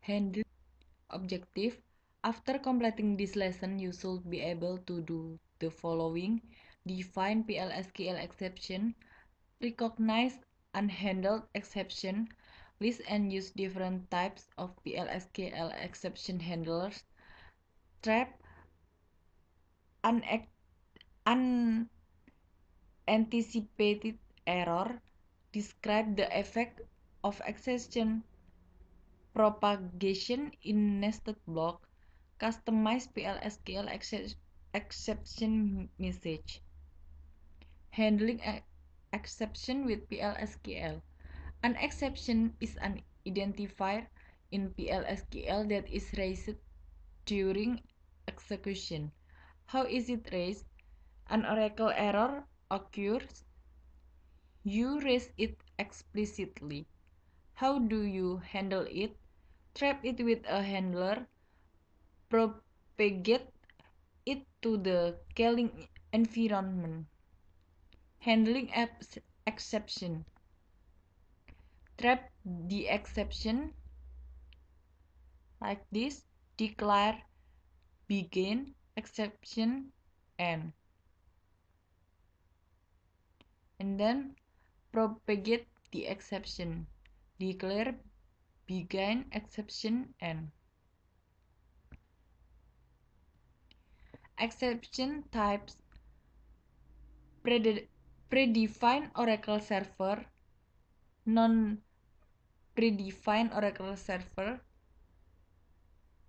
handle objective. After completing this lesson, you should be able to do the following: define PLSQL exception, recognize unhandled exception, list and use different types of PLSQL exception handlers, trap unanticipated error, describe the effect of exception propagation in nested block, customize PLSQL exception message. Handling exception with PLSQL. An exception is an identifier in PLSQL that is raised during execution. How is it raised? An Oracle error occurs. You raise it explicitly. How do you handle it? Trap it with a handler. Propagate it to the calling environment. Handling exception. Trap the exception like this. Declare begin exception end. And then propagate the exception. Declare begin exception end. Exception types: predefined Oracle server, non-predefined Oracle server.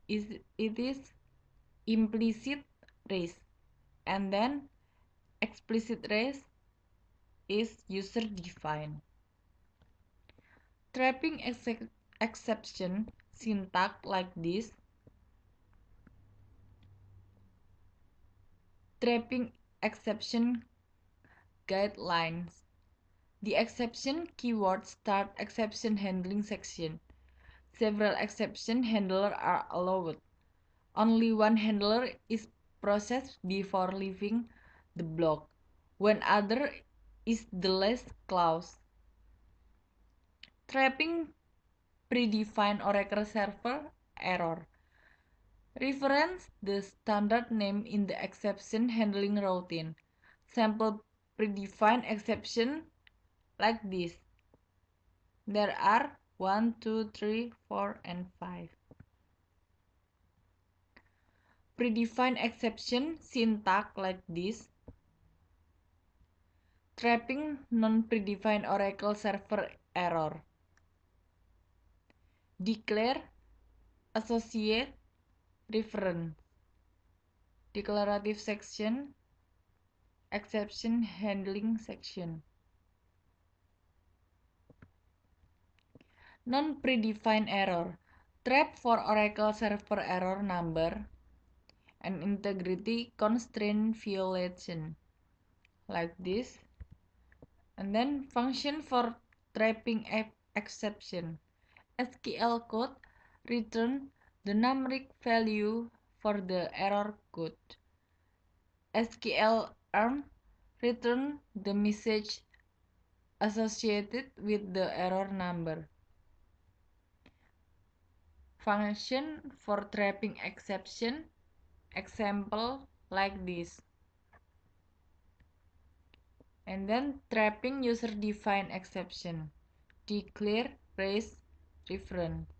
It is implicit race, and then explicit race is user defined. Trapping exception syntax like this. Trapping exception guidelines. The exception keyword start exception handling section. Several exception handlers are allowed. Only one handler is processed before leaving the block. One other is the last clause. Trapping predefined Oracle server error. Reference the standard name in the exception handling routine. Sample predefined exception like this. There are 1, 2, 3, 4, and 5. Predefined exception syntax like this. Trapping non-predefined Oracle server error. Declare, associate, reference. Declarative section, exception handling section. Non-predefined error. Trap for Oracle server error number and integrity constraint violation like this. And then function for trapping exception. SQL code return the numeric value for the error code. sklearn return the message associated with the error number. Function for trapping exception. Example like this. And then trapping user-defined exception. Declare raise reference.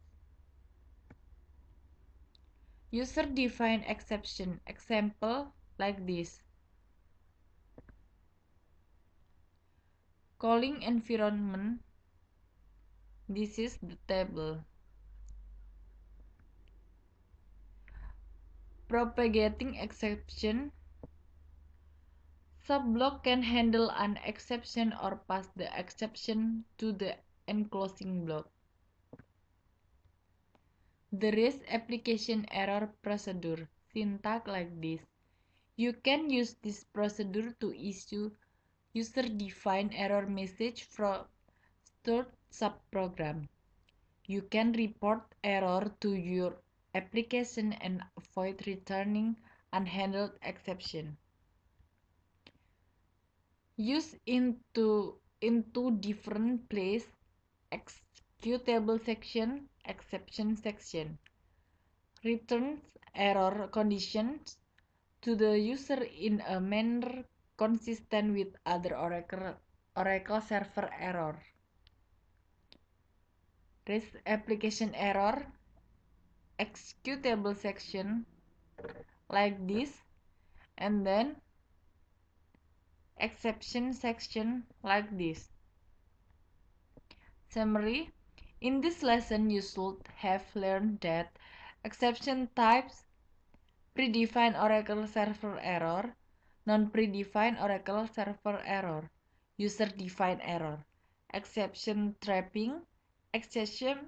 User-defined exception. Example like this. Calling environment. This is the table. Propagating exception. Subblock can handle an exception or pass the exception to the enclosing block. The REST application error procedure. Syntax like this. You can use this procedure to issue user-defined error message from stored subprogram. You can report error to your application and avoid returning unhandled exception. Use into different place executable section, exception section. Returns error conditions to the user in a manner consistent with other Oracle server error. REST application error, executable section like this, and then exception section like this. Summary: in this lesson you should have learned that exception types: predefined Oracle server error, non-predefined Oracle server error, user-defined error, exception trapping, exception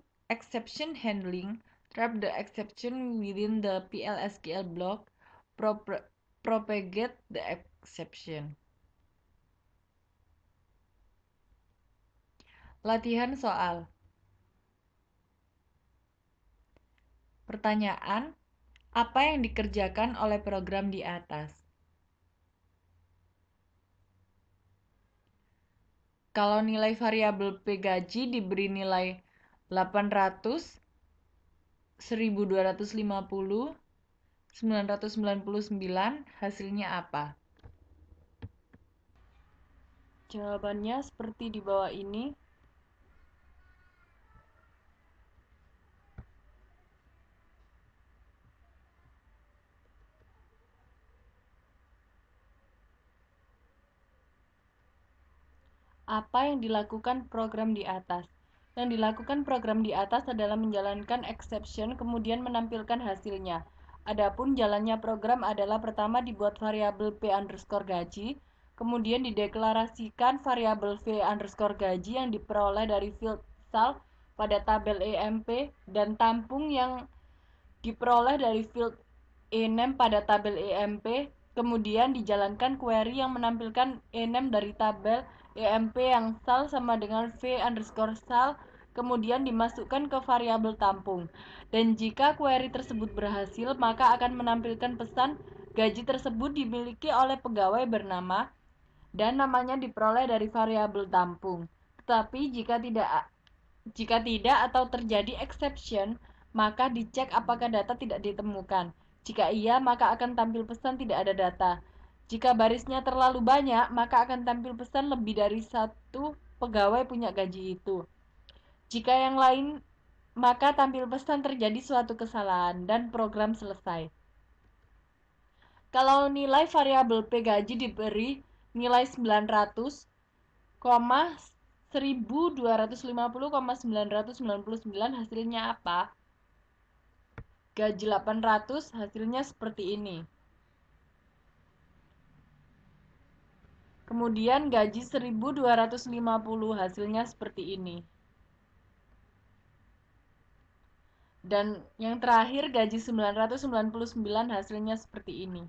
handling, trap the exception within the PL/SQL block, propagate the exception. Latihan soal. Pertanyaan: apa yang dikerjakan oleh program di atas? Kalau nilai variabel P gaji diberi nilai 800, 1250, 999, hasilnya apa? Jawabannya seperti di bawah ini. Apa yang dilakukan program di atas? Yang dilakukan program di atas adalah menjalankan exception kemudian menampilkan hasilnya. Adapun jalannya program adalah pertama dibuat variabel P underscore gaji, kemudian dideklarasikan variabel V underscore gaji yang diperoleh dari field sal pada tabel EMP dan tampung yang diperoleh dari field ename pada tabel EMP. Kemudian dijalankan query yang menampilkan ename dari tabel EMP yang sal sama dengan V underscore sal, kemudian dimasukkan ke variabel tampung. Dan jika query tersebut berhasil, maka akan menampilkan pesan gaji tersebut dimiliki oleh pegawai bernama dan namanya diperoleh dari variabel tampung. Tetapi jika tidak atau terjadi exception, maka dicek apakah data tidak ditemukan. Jika iya, maka akan tampil pesan tidak ada data. Jika barisnya terlalu banyak, maka akan tampil pesan lebih dari satu pegawai punya gaji itu. Jika yang lain, maka tampil pesan terjadi suatu kesalahan dan program selesai. Kalau nilai variabel P gaji diberi nilai 900, 1250,999 hasilnya apa? Gaji 800 hasilnya seperti ini. Kemudian gaji 1250 hasilnya seperti ini. Dan yang terakhir gaji 999 hasilnya seperti ini.